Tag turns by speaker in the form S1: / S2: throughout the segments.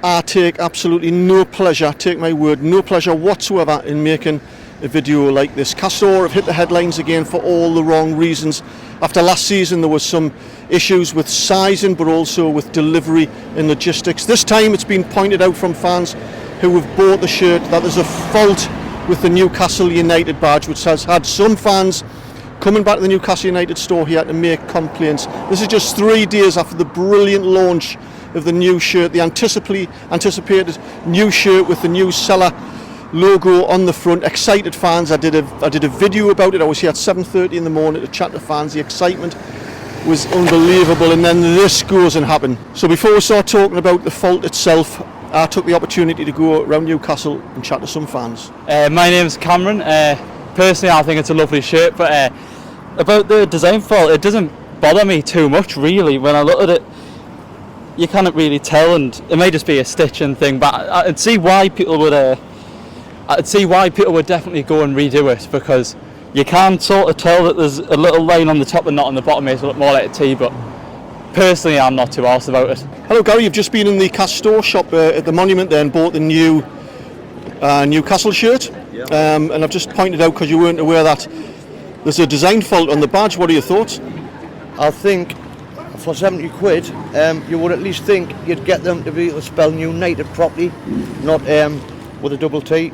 S1: I take absolutely no pleasure, take my word, no pleasure whatsoever in making a video like this. Castore have hit the headlines again for all the wrong reasons. After last season there was some issues with sizing but also with delivery and logistics. This time it's been pointed out from fans who have bought the shirt that there's a fault with the Newcastle United badge, which has had some fans coming back to the Newcastle United store here to make complaints. This is just 3 days after the brilliant launch of the new shirt, the anticipated new shirt with the new seller logo on the front. Excited fans. I did a video about it. I was here at 7:30 in the morning to chat to fans. The excitement was unbelievable, and then this goes and happened. So before we start talking about the fault itself, I took the opportunity to go around Newcastle and chat to some fans.
S2: My name's Cameron. Personally, I think it's a lovely shirt, but about the design fault, it doesn't bother me too much really. When I look at it, you can't really tell, and it may just be a stitching thing, but I'd see why people would definitely go and redo it, because you can sort of tell that there's a little line on the top and not on the bottom. Makes it look more like a T, but personally I'm not too arsed about it.
S1: Hello Gary, you've just been in the Castore shop at the Monument there and bought the new Newcastle shirt.
S3: Yep.
S1: And I've just pointed out, because you weren't aware, that there's a design fault on the badge. What are your thoughts?
S3: I think for 70 quid, you would at least think you'd get them to be able to spell United properly, not with a double T.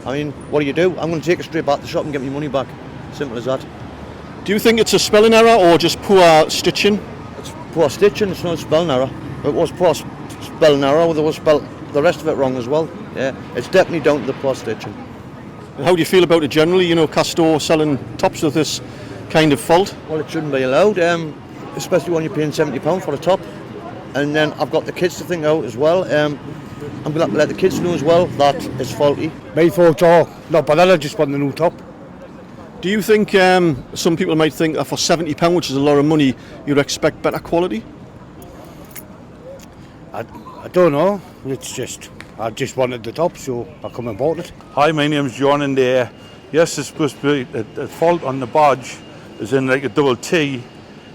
S3: I mean, what do? I'm going to take it straight back to the shop and get my money back. Simple as that.
S1: Do you think it's a spelling error or just poor stitching?
S3: It's poor stitching, it's not a spelling error. It was poor spelling error, they will spell the rest of it wrong as well. Yeah, it's definitely down to the poor stitching.
S1: And how do you feel about it generally? You know, Castore selling tops with this kind of fault?
S3: Well, it shouldn't be allowed, especially when you're paying £70 for a top. And then I've got the kids to think out as well. I'm going to let the kids know as well that it's faulty.
S4: My thoughts are not bad, I just want the new top.
S1: Do you think some people might think that for £70, which is a lot of money, you'd expect better quality?
S4: I don't know, I just wanted the top, so I come and bought it.
S5: Hi, my name's John, and yes, there's supposed to be a fault on the badge, as in like a double T.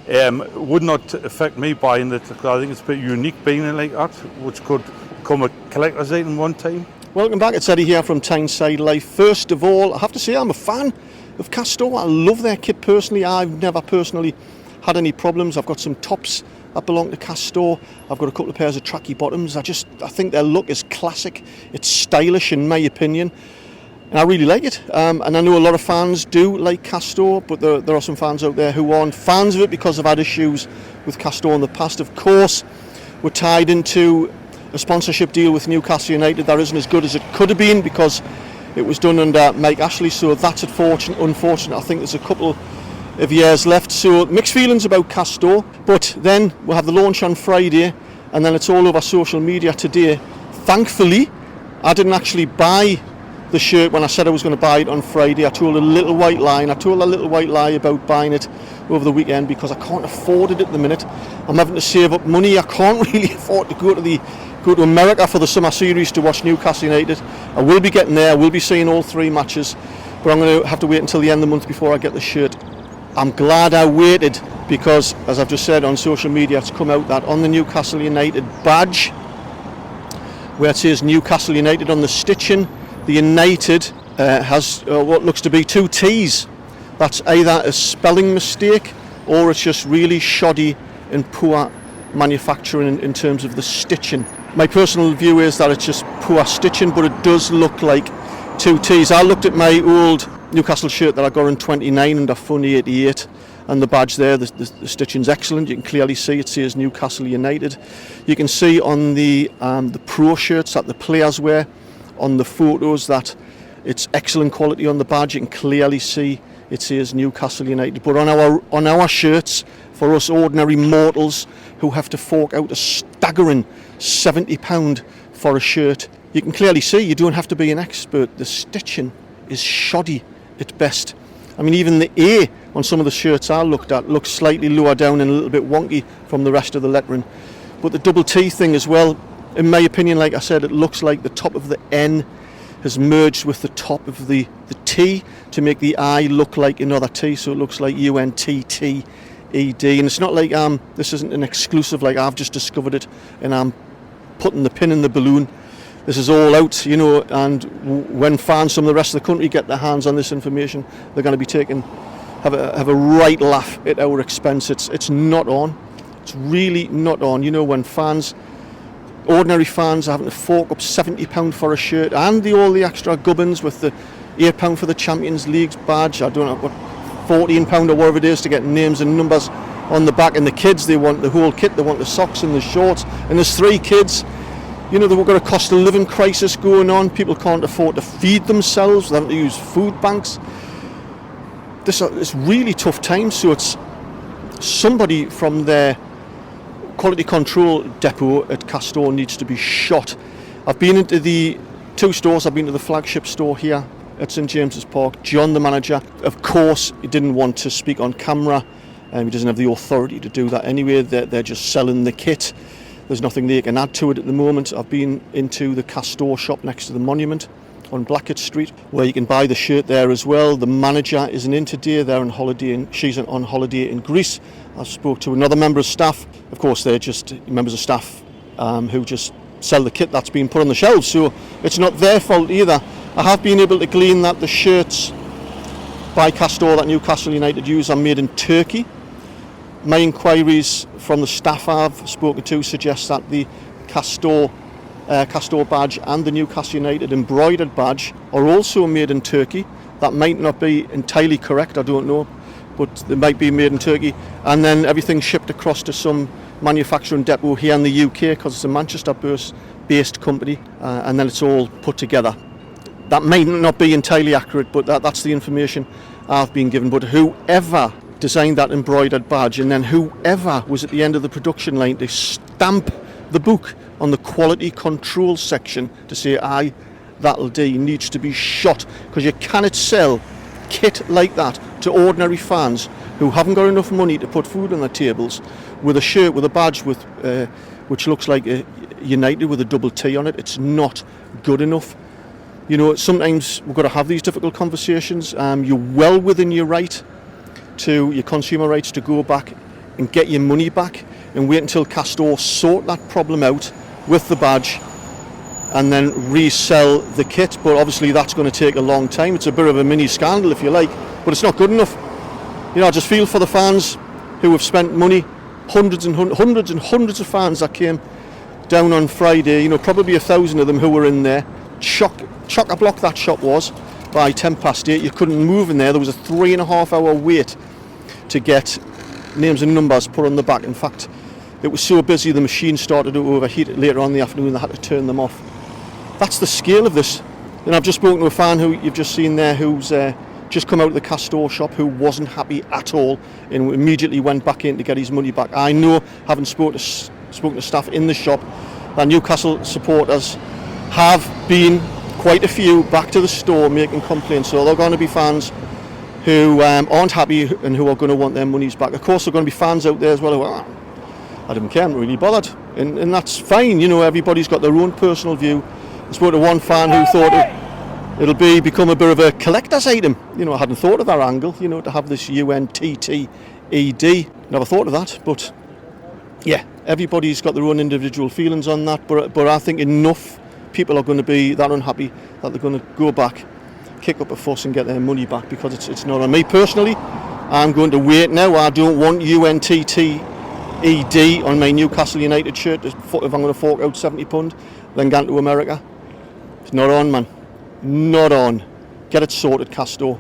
S5: Would not affect me buying it, because I think it's a bit unique being like that, which could become a collector's item one time.
S1: Welcome back, it's Eddie here from Tyneside Life. First of all, I have to say I'm a fan of Castore. I love their kit personally. I've never personally had any problems. I've got some tops that belong to Castore. I've got a couple of pairs of tracky bottoms. I think their look is classic. It's stylish in my opinion, and I really like it. And I know a lot of fans do like Castore, but there are some fans out there who aren't fans of it because they've had issues with Castore in the past. Of course, we're tied into a sponsorship deal with Newcastle United that isn't as good as it could have been, because it was done under Mike Ashley, so that's unfortunate. I think there's a couple of years left, so mixed feelings about Castore. But then we'll have the launch on Friday, and then it's all over social media today. Thankfully, I didn't actually buy the shirt when I said I was going to buy it on Friday. I told a little white lie about buying it over the weekend, because I can't afford it at the minute. I'm having to save up money. I can't really afford to go to America for the summer series to watch Newcastle United. I will be getting there. I will be seeing all 3 matches, but I'm going to have to wait until the end of the month before I get the shirt. I'm glad I waited, because as I've just said on social media, it's come out that on the Newcastle United badge, where it says Newcastle United on the stitching, the United has what looks to be 2 T's. That's either a spelling mistake or it's just really shoddy and poor manufacturing in terms of the stitching. My personal view is that it's just poor stitching, but it does look like 2 T's. I looked at my old Newcastle shirt that I got in 29 under Funny 88, and the badge there, the stitching's excellent. You can clearly see it says Newcastle United. You can see on the pro shirts that the players wear, on the photos, that it's excellent quality on the badge. You can clearly see it says Newcastle United. But on our shirts, for us ordinary mortals who have to fork out a staggering £70 for a shirt, you can clearly see, you don't have to be an expert, the stitching is shoddy at best. I mean, even the A on some of the shirts I looked at looks slightly lower down and a little bit wonky from the rest of the lettering. But the double T thing as well, in my opinion, like I said, it looks like the top of the N has merged with the top of the T to make the I look like another T, so it looks like UNTTED. And it's not like this isn't an exclusive, like I've just discovered it and I'm putting the pin in the balloon. This is all out, you know, and when fans from the rest of the country get their hands on this information, they're going to be have a right laugh at our expense. It's not on. It's really not on. You know, when ordinary fans are having to fork up £70 for a shirt, and all the extra gubbins with the £8 for the Champions League badge, I don't know, what, £14 or whatever it is to get names and numbers on the back, and the kids, they want the whole kit, they want the socks and the shorts, and there's 3 kids. You know, they've got a cost of living crisis going on. People can't afford to feed themselves. They have to use food banks. It's really tough times. So it's somebody from their quality control depot at Castore needs to be shot. I've been into the 2 stores. I've been to the flagship store here at St James's Park. John, the manager, of course, he didn't want to speak on camera. He doesn't have the authority to do that anyway. They're just selling the kit. There's nothing they can add to it at the moment. I've been into the Castore shop next to the monument on Blackett Street, where you can buy the shirt there as well. The manager isn't in today. They're on holiday, she's on holiday in Greece. I spoke to another member of staff. Of course, they're just members of staff who just sell the kit that's been put on the shelves. So it's not their fault either. I have been able to glean that the shirts by Castore that Newcastle United use are made in Turkey. My inquiries from the staff I've spoken to suggest that the Castore badge and the Newcastle United embroidered badge are also made in Turkey. That might not be entirely correct, I don't know, but they might be made in Turkey. And then everything shipped across to some manufacturing depot here in the UK, because it's a Manchester-based company, and then it's all put together. That may not be entirely accurate, but that's the information I've been given. But whoever designed that embroidered badge, and then whoever was at the end of the production line to stamp the book on the quality control section to say, aye, that'll do, needs to be shot, because you cannot sell kit like that to ordinary fans who haven't got enough money to put food on their tables with a shirt with a badge with which looks like a United with a double T on it. It's not good enough. You know, sometimes we've got to have these difficult conversations. You're well within your right to your consumer rights to go back and get your money back, and wait until Castore sort that problem out with the badge and then resell the kit. But obviously that's going to take a long time. It's a bit of a mini scandal, if you like, but it's not good enough. You know, I just feel for the fans who have spent money, hundreds and hundreds of fans that came down on Friday, you know, probably 1,000 of them who were in there. Chock-a-block that shop was by 8:10. You couldn't move in there. There was a 3.5 hour wait to get names and numbers put on the back. In fact, it was so busy the machine started to overheat later on in the afternoon. They had to turn them off. That's the scale of this. And I've just spoken to a fan who you've just seen there, who's just come out of the Castore shop, who wasn't happy at all and immediately went back in to get his money back. I know, having spoken to staff in the shop, that Newcastle supporters have been quite a few back to the store making complaints. So they're going to be fans who aren't happy and who are going to want their monies back. Of course, there are going to be fans out there as well who are, I don't care, I'm not really bothered, and that's fine. You know, everybody's got their own personal view. I spoke to one fan who thought it'll become a bit of a collector's item. You know, I hadn't thought of that angle, you know, to have this UNTTED. Never thought of that, but yeah, everybody's got their own individual feelings on that, but I think enough people are going to be that unhappy that they're going to go back, kick up a fuss and get their money back, because it's not on me personally. I'm going to wait now. I don't want UNTTED on my Newcastle United shirt if I'm going to fork out £70, then go to America. It's not on, man. Not on. Get it sorted, Castore.